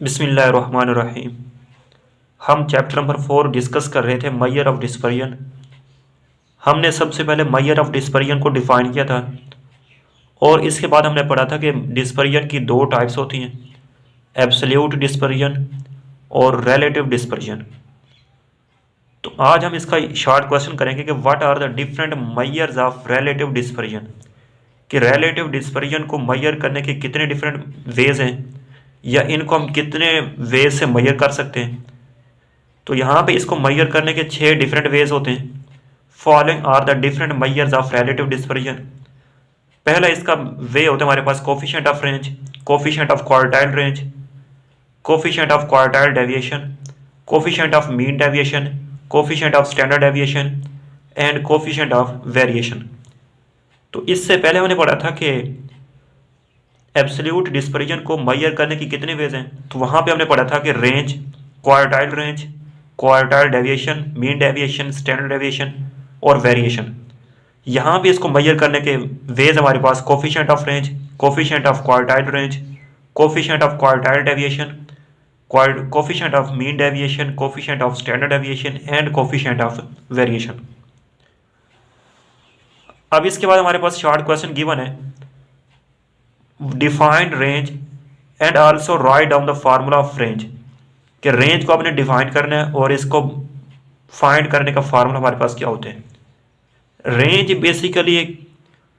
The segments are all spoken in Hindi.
बिस्मिल्लाहिर्रहमानिर्रहीम। हम चैप्टर नंबर 4 डिस्कस कर रहे थे मेजर ऑफ डिस्पर्जन। हमने सबसे पहले मेजर ऑफ डिस्पर्जन को डिफाइन किया था और इसके बाद हमने पढ़ा था कि डिस्पर्जन की दो टाइप्स होती हैं, एब्सोल्यूट डिस्पर्जन और रिलेटिव डिस्पर्जन। तो आज हम इसका शॉर्ट क्वेश्चन करेंगे कि what are the different measures of relative dispersion, कि रिलेटिव डिस्पर्जन को मेजर करने के कितने डिफरेंट वेज हैं या इनको हम कितने वेज से मेजर कर सकते हैं। तो यहाँ पे इसको मेजर करने के 6 डिफरेंट वेज होते हैं। Following are the different measures of relative dispersion. पहला इसका वे होता है हमारे पास coefficient of range, coefficient of quartile range, coefficient of quartile deviation, coefficient of mean deviation, coefficient of standard deviation and coefficient of variation. तो इससे पहले हमने पढ़ा था कि एब्सोल्यूट डिस्पर्जन को मेजर करने की कितने वेज हैं। तो वहाँ पे हमने पढ़ा था कि range, quartile range, quartile deviation, mean deviation, standard deviation और वेरिएशन। यहाँ पे इसको मेजर करने के वेज हमारे पास coefficient of range, coefficient of quartile range, coefficient of quartile deviation, coefficient of mean deviation, coefficient of standard deviation and coefficient of variation. अब इसके बाद हमारे पास शॉर्ट क्वेश्चन गिवन है, defined range and also write down the formula of range, कि रेंज को आपने डिफाइन करना है और इसको फाइंड करने का फार्मूला हमारे पास क्या होते हैं। रेंज बेसिकली एक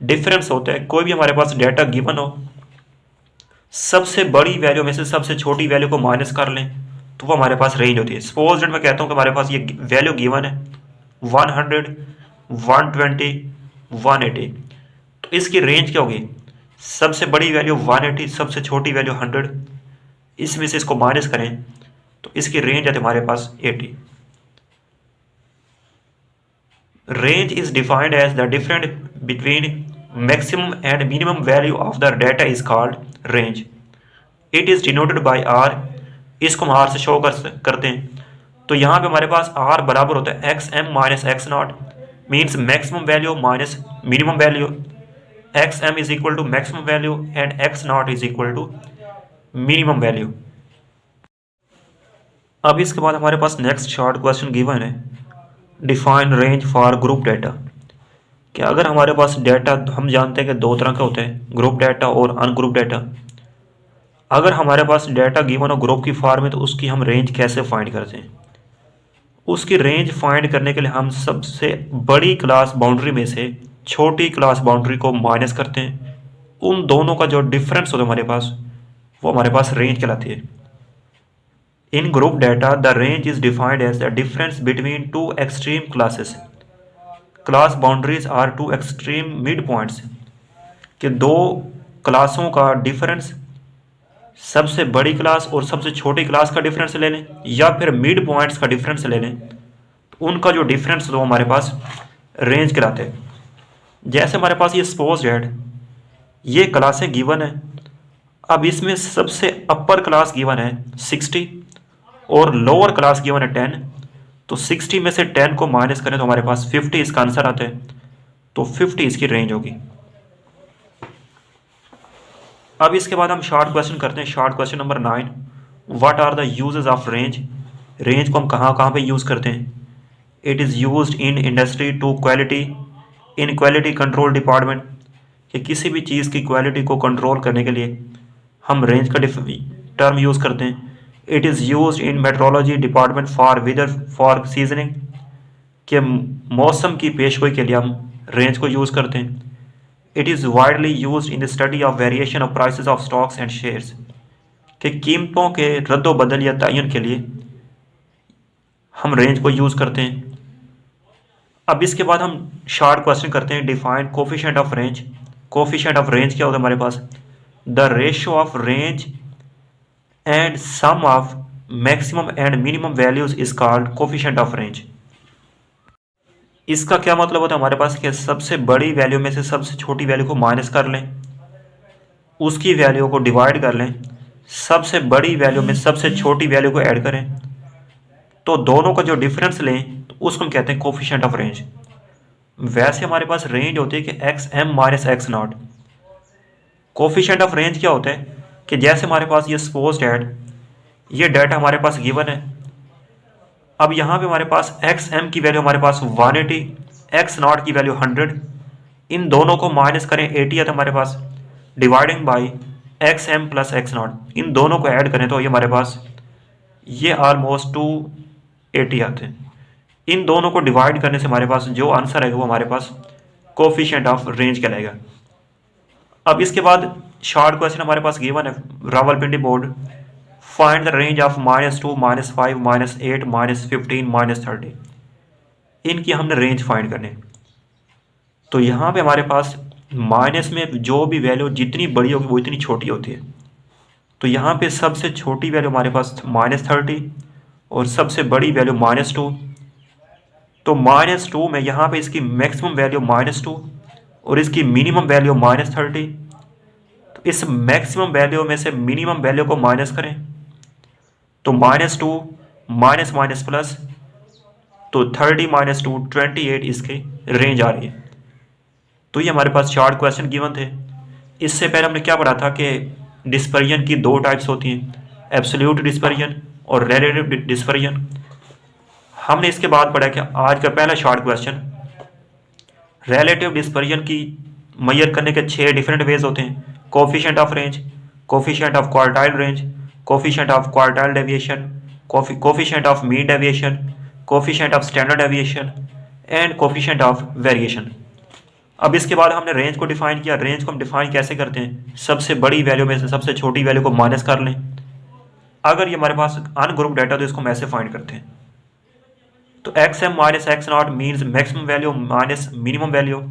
डिफरेंस होता है, कोई भी हमारे पास डेटा गिवन हो, सबसे बड़ी वैल्यू में से सबसे छोटी वैल्यू को माइनस कर लें तो वो हमारे पास रेंज होती है। सपोज दैट मैं कहता हूँ कि हमारे पास ये वैल्यू गिवन है 100, 120, 180, तो इसकी रेंज क्या होगी, सबसे बड़ी वैल्यू 180, सबसे छोटी वैल्यू 100, इसमें से इसको माइनस करें तो इसकी रेंज आती है हमारे पास 80। Range is defined as the difference between maximum and minimum value of the data is called range. It is denoted by R, इसको हम आर से शो करते हैं। तो यहाँ पे हमारे पास आर बराबर होता है X M minus X naught, means maximum value minus minimum value. X M is equal to maximum value and X naught is equal to minimum value. अब इसके बाद हमारे पास नेक्स्ट शॉर्ट क्वेश्चन गिवन है, define range for group data, कि अगर हमारे पास डाटा, हम जानते हैं कि दो तरह के होते हैं, ग्रुप डाटा और अनग्रुप डाटा। अगर हमारे पास डाटा गिवन हो ग्रुप की फॉर्म में तो उसकी हम रेंज कैसे फाइंड करते हैं। उसकी रेंज फाइंड करने के लिए हम सबसे बड़ी क्लास बाउंड्री में से छोटी क्लास बाउंड्री को माइनस करते हैं, उन दोनों का जो डिफरेंस होता है हमारे पास वो हमारे पास रेंज कहलाती है। In group data the range is defined as the difference between two extreme classes. Class boundaries are two extreme mid points, कि दो क्लासों का डिफरेंस, सबसे बड़ी क्लास और सबसे छोटी क्लास का डिफरेंस ले लें या फिर मिड पॉइंट्स का डिफरेंस ले लें, तो उनका जो डिफरेंस तो हमारे पास रेंज कहलाते हैं। जैसे हमारे पास ये सपोज डेट, ये क्लासें गिवन है, अब इसमें सबसे अपर क्लास गिवन है 60 और लोअर क्लास गिवन है 10, तो 60 में से 10 को माइनस करें तो हमारे पास 50 इसका आंसर आता है, तो 50 इसकी रेंज होगी। अब इसके बाद हम शॉर्ट क्वेश्चन करते हैं, short question number 9, what are the uses of range. Range को हम कहाँ कहाँ पे यूज़ करते हैं। It is used in industry to quality, in quality control department, कि किसी भी चीज़ की क्वालिटी को कंट्रोल करने के लिए हम रेंज का टर्म यूज़ करते हैं। It is used in metrology department for weather for seasoning, के मौसम की पेशगोई के लिए हम रेंज को यूज़ करते हैं। It is widely used in the study of variation of prices of stocks and shares, के कीमतों के रद्द बदल या तयन के लिए हम रेंज को यूज़ करते हैं। अब इसके बाद हम शॉर्ट क्वेश्चन करते हैं, define coefficient of range. Coefficient of range क्या होता है हमारे पास, the ratio of range and sum of maximum and minimum values is called coefficient of range. इसका क्या मतलब होता है हमारे पास, कि सबसे बड़ी वैल्यू में से सबसे छोटी वैल्यू को माइनस कर लें, उसकी वैल्यू को डिवाइड कर लें, सबसे बड़ी वैल्यू में सबसे छोटी वैल्यू को ऐड करें, तो दोनों का जो डिफरेंस लें तो उसको हम कहते हैं कोफिशिएंट ऑफ रेंज। वैसे हमारे पास रेंज होती है कि X M minus X naught. Coefficient of range क्या होता है, कि जैसे हमारे पास ये सपोज डेट ये डाटा हमारे पास गिवन है। अब यहाँ पे हमारे पास एक्स एम की वैल्यू हमारे पास 180, एक्स नॉट की वैल्यू 100, इन दोनों को माइनस करें 80 आता हमारे पास, dividing by X M plus X naught, इन दोनों को ऐड करें तो ये हमारे पास ये ऑलमोस्ट 280 आते हैं। इन दोनों को डिवाइड करने से हमारे पास जो आंसर आएगा वो हमारे पास कोफिशिएंट ऑफ रेंज कहलाएगा। अब इसके बाद शॉर्ट क्वेश्चन हमारे पास गिवन है Rawalpindi board, find the range of -2, -5, -8, -15, -30। इनकी हमने रेंज फाइंड करनी। तो यहाँ पे हमारे पास माइनस में जो भी वैल्यू जितनी बड़ी होगी वो इतनी छोटी होती है। तो यहाँ पे सबसे छोटी वैल्यू हमारे पास -30 और सबसे बड़ी वैल्यू -2। तो -2 में यहाँ पे इसकी मैक्सिमम वैल्यू -2 और इसकी मिनिमम वैल्यू -30। तो इस मैक्सिमम वैल्यू में से मिनिमम वैल्यू को माइनस करें तो -2 माइनस माइनस प्लस, तो 30 - 2 28 इसकी रेंज आ रही है। तो ये हमारे पास शॉर्ट क्वेश्चन गिवन थे। इससे पहले हमने क्या पढ़ा था कि डिस्पर्जन की दो टाइप्स होती हैं, एब्सोल्यूट डिस्पर्जन और रिलेटिव डिस्पर्जन। हमने इसके बाद पढ़ा कि आज का पहला शॉर्ट क्वेश्चन, रिलेटिव डिस्पर्जन की मेजर करने के 6 डिफरेंट वेज होते हैं, coefficient of range, coefficient of quartile range, coefficient of quartile deviation, coefficient of mean deviation, coefficient of standard deviation and coefficient of variation. अब इसके बाद हमने रेंज को डिफाइन किया। रेंज को हम डिफाइन कैसे करते हैं, सबसे बड़ी वैल्यू में से सबसे छोटी वैल्यू को माइनस कर लें। अगर ये हमारे पास अनग्रुप डाटा तो इसको हम ऐसे फाइंड करते हैं। तो X M minus X naught means maximum value minus minimum value.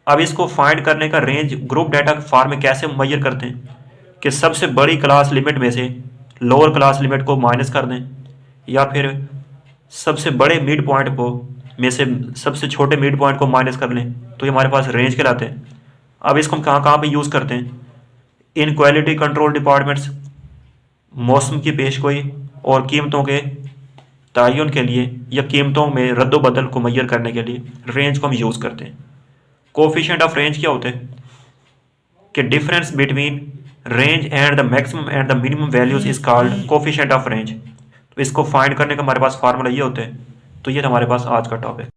अब इसको फाइंड करने का रेंज ग्रुप डाटा फॉर्म में कैसे मेजर करते हैं कि सबसे बड़ी क्लास लिमिट में से लोअर क्लास लिमिट को माइनस कर दें, या फिर सबसे बड़े मिड पॉइंट को में से सबसे छोटे मिड पॉइंट को माइनस कर लें, तो ये हमारे पास रेंज कहलाते हैं। अब इसको हम कहाँ कहाँ पे यूज़ करते हैं, इन क्वालिटी कंट्रोल डिपार्टमेंट्स, मौसम की पेशगोई और कीमतों के तयन के लिए या कीमतों में रद्दोबदल को मेजर करने के लिए रेंज को हम यूज़ करते हैं। कोफिशिएंट ऑफ रेंज क्या होते हैं कि difference between range and the maximum and the minimum values is called coefficient of range. तो इसको फाइंड करने का हमारे पास फार्मूला ये होते हैं। तो ये हमारे पास आज का टॉपिक।